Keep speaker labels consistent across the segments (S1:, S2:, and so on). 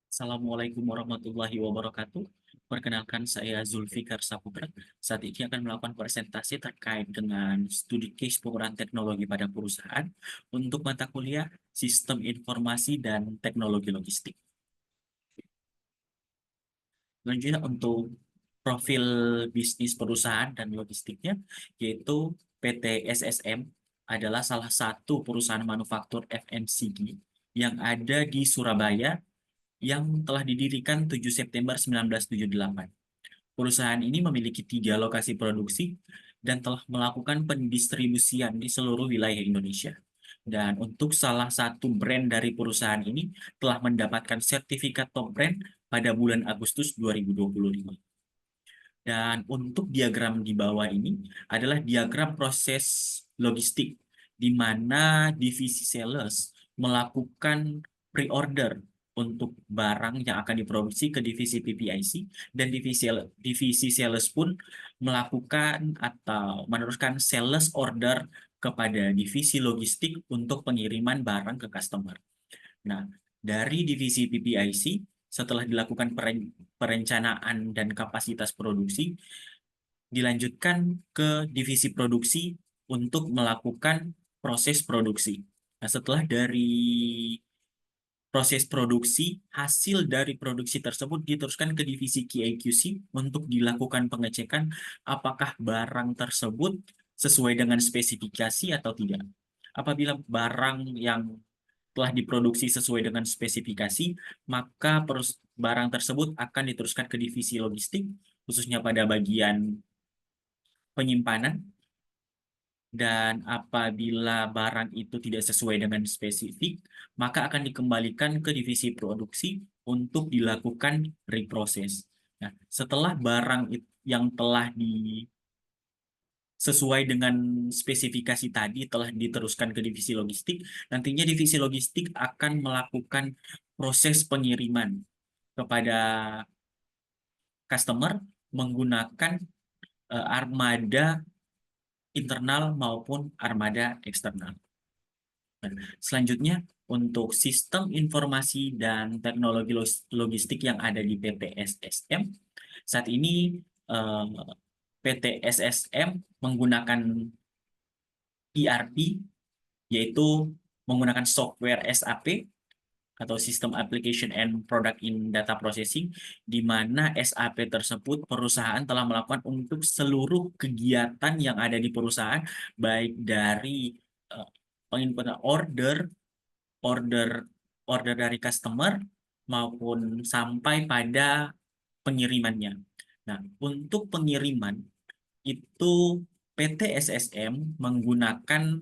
S1: Assalamualaikum warahmatullahi wabarakatuh. Perkenalkan saya Zulfikar Saputra. Saat ini akan melakukan presentasi terkait dengan studi case penggunaan teknologi pada perusahaan untuk mata kuliah Sistem Informasi dan Teknologi Logistik. Selanjutnya untuk profil bisnis perusahaan dan logistiknya, yaitu PT SSM adalah salah satu perusahaan manufaktur FMCG yang ada di Surabaya yang telah didirikan 7 September 1978. Perusahaan ini memiliki 3 lokasi produksi dan telah melakukan pendistribusian di seluruh wilayah Indonesia. Dan untuk salah satu brand dari perusahaan ini telah mendapatkan sertifikat top brand pada bulan Agustus 2025. Dan untuk diagram di bawah ini adalah diagram proses logistik, di mana divisi sales melakukan pre-order untuk barang yang akan diproduksi ke divisi PPIC, dan divisi sales pun melakukan atau meneruskan sales order kepada divisi logistik untuk pengiriman barang ke customer. Nah, dari divisi PPIC, setelah dilakukan perencanaan dan kapasitas produksi, dilanjutkan ke divisi produksi untuk melakukan proses produksi. Nah, setelah dari proses produksi, hasil dari produksi tersebut diteruskan ke divisi QA/QC untuk dilakukan pengecekan apakah barang tersebut sesuai dengan spesifikasi atau tidak. Apabila barang yang telah diproduksi sesuai dengan spesifikasi, maka barang tersebut akan diteruskan ke divisi logistik, khususnya pada bagian penyimpanan. Dan apabila barang itu tidak sesuai dengan spesifik, maka akan dikembalikan ke divisi produksi untuk dilakukan reproses. Nah, setelah barang yang telah sesuai dengan spesifikasi tadi telah diteruskan ke divisi logistik, nantinya divisi logistik akan melakukan proses pengiriman kepada customer menggunakan armada internal maupun armada eksternal. Nah, selanjutnya, untuk sistem informasi dan teknologi logistik yang ada di PT SSM, saat ini eh, PT SSM menggunakan ERP, yaitu menggunakan software SAP atau System Application and Product in Data Processing, di mana SAP tersebut perusahaan telah melakukan untuk seluruh kegiatan yang ada di perusahaan, baik dari eh, penginputan order, order dari customer maupun sampai pada pengirimannya. Nah, untuk pengiriman itu PT SSM menggunakan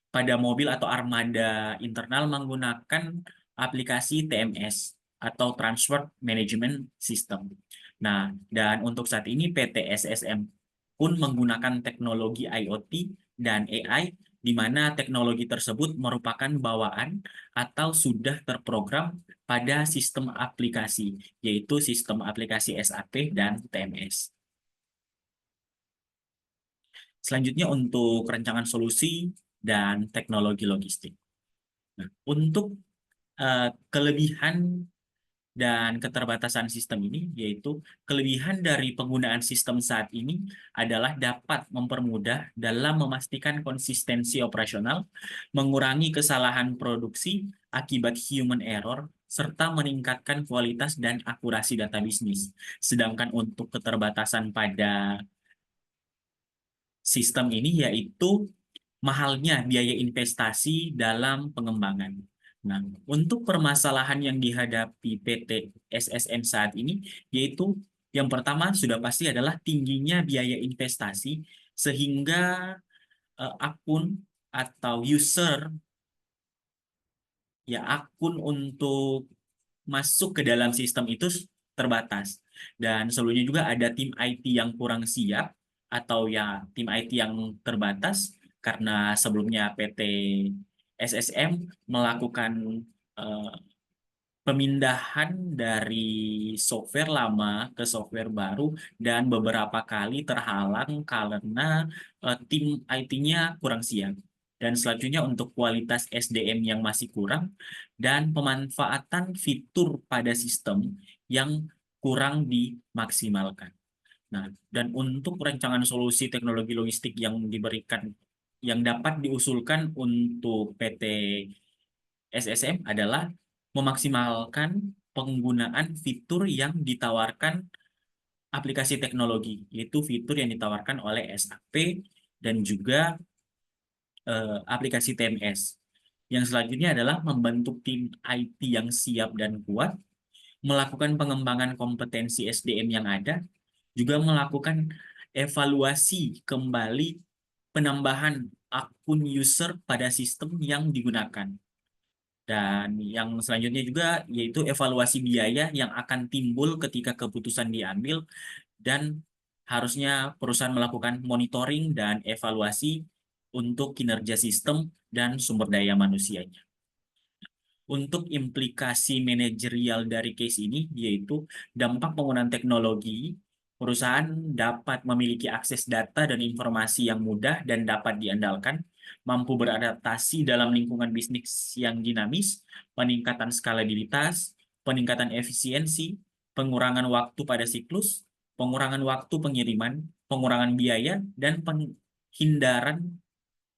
S1: pada mobil atau armada internal menggunakan aplikasi TMS atau Transport Management System. Nah, dan untuk saat ini PT SSM pun menggunakan teknologi IoT dan AI, di mana teknologi tersebut merupakan bawaan atau sudah terprogram pada sistem aplikasi, yaitu sistem aplikasi SAP dan TMS. Selanjutnya untuk rancangan solusi dan teknologi logistik. Nah, untuk kelebihan dan keterbatasan sistem ini, yaitu kelebihan dari penggunaan sistem saat ini adalah dapat mempermudah dalam memastikan konsistensi operasional, mengurangi kesalahan produksi akibat human error, serta meningkatkan kualitas dan akurasi data bisnis. Sedangkan untuk keterbatasan pada sistem ini yaitu mahalnya biaya investasi dalam pengembangan. Nah, untuk permasalahan yang dihadapi PT SSN saat ini, yaitu yang pertama sudah pasti adalah tingginya biaya investasi, sehingga akun atau user, ya akun untuk masuk ke dalam sistem itu terbatas. Dan sebelumnya juga ada tim IT yang kurang siap atau ya tim IT yang terbatas karena sebelumnya PT SSM melakukan eh, pemindahan dari software lama ke software baru dan beberapa kali terhalang karena tim IT-nya kurang siap. Dan selanjutnya untuk kualitas SDM yang masih kurang dan pemanfaatan fitur pada sistem yang kurang dimaksimalkan. Nah, dan untuk rancangan solusi teknologi logistik yang dapat diusulkan untuk PT SSM adalah memaksimalkan penggunaan fitur yang ditawarkan aplikasi teknologi, yaitu fitur yang ditawarkan oleh SAP dan juga aplikasi TMS. Yang selanjutnya adalah membentuk tim IT yang siap dan kuat, melakukan pengembangan kompetensi SDM yang ada, juga melakukan evaluasi kembali penambahan akun user pada sistem yang digunakan. Dan yang selanjutnya juga yaitu evaluasi biaya yang akan timbul ketika keputusan diambil dan harusnya perusahaan melakukan monitoring dan evaluasi untuk kinerja sistem dan sumber daya manusianya. Untuk implikasi manajerial dari case ini, yaitu dampak penggunaan teknologi, perusahaan dapat memiliki akses data dan informasi yang mudah dan dapat diandalkan, mampu beradaptasi dalam lingkungan bisnis yang dinamis, peningkatan skalabilitas, peningkatan efisiensi, pengurangan waktu pada siklus, pengurangan waktu pengiriman, pengurangan biaya, dan penghindaran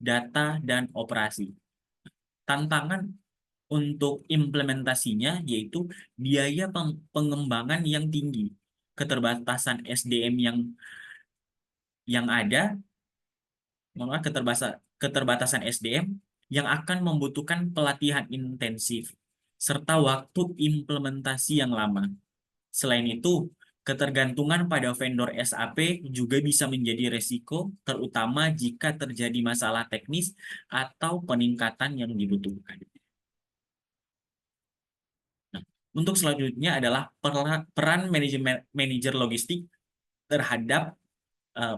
S1: data dan operasi. Tantangan untuk implementasinya yaitu biaya pengembangan yang tinggi, keterbatasan SDM yang ada, keterbatasan SDM yang akan membutuhkan pelatihan intensif, serta waktu implementasi yang lama. Selain itu, ketergantungan pada vendor SAP juga bisa menjadi resiko, terutama jika terjadi masalah teknis atau peningkatan yang dibutuhkan. Nah, untuk selanjutnya adalah peran manajer logistik terhadap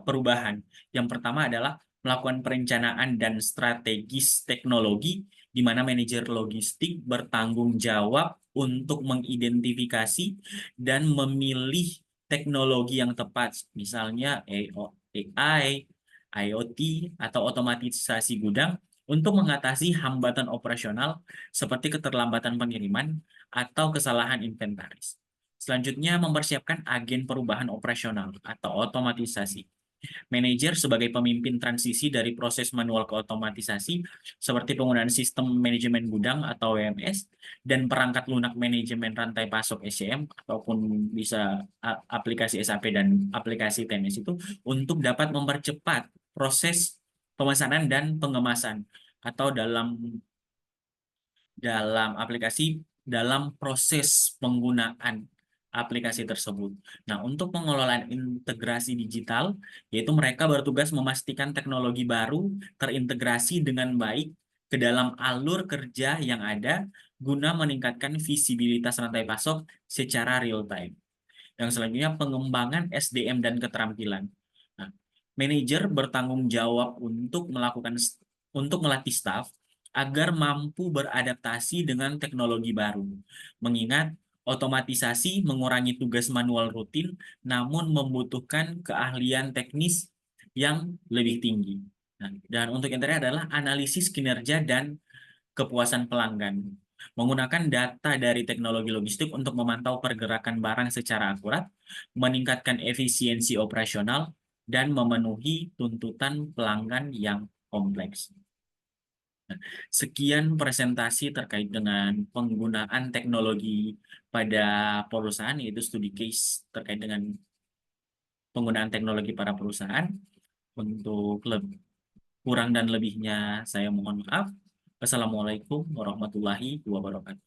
S1: perubahan. Yang pertama adalah melakukan perencanaan dan strategis teknologi, di mana manajer logistik bertanggung jawab untuk mengidentifikasi dan memilih teknologi yang tepat, misalnya AI, IoT, atau otomatisasi gudang untuk mengatasi hambatan operasional seperti keterlambatan pengiriman atau kesalahan inventaris. Selanjutnya, mempersiapkan agen perubahan operasional atau otomatisasi. Manajer sebagai pemimpin transisi dari proses manual ke otomatisasi, seperti penggunaan sistem manajemen gudang atau WMS, dan perangkat lunak manajemen rantai pasok SCM, ataupun bisa aplikasi SAP dan aplikasi TMS itu, untuk dapat mempercepat proses pemesanan dan pengemasan, atau dalam proses penggunaan aplikasi tersebut. Nah, untuk pengelolaan integrasi digital, yaitu mereka bertugas memastikan teknologi baru terintegrasi dengan baik ke dalam alur kerja yang ada guna meningkatkan visibilitas rantai pasok secara real time. Yang selanjutnya pengembangan SDM dan keterampilan. Nah, manajer bertanggung jawab untuk melatih staf agar mampu beradaptasi dengan teknologi baru. Mengingat otomatisasi mengurangi tugas manual rutin, namun membutuhkan keahlian teknis yang lebih tinggi. Nah, dan untuk yang terakhir adalah analisis kinerja dan kepuasan pelanggan. Menggunakan data dari teknologi logistik untuk memantau pergerakan barang secara akurat, meningkatkan efisiensi operasional, dan memenuhi tuntutan pelanggan yang kompleks. Sekian presentasi terkait dengan penggunaan teknologi pada perusahaan, yaitu studi case terkait dengan penggunaan teknologi para perusahaan. Untuk kurang dan lebihnya saya mohon maaf. Wassalamualaikum warahmatullahi wabarakatuh.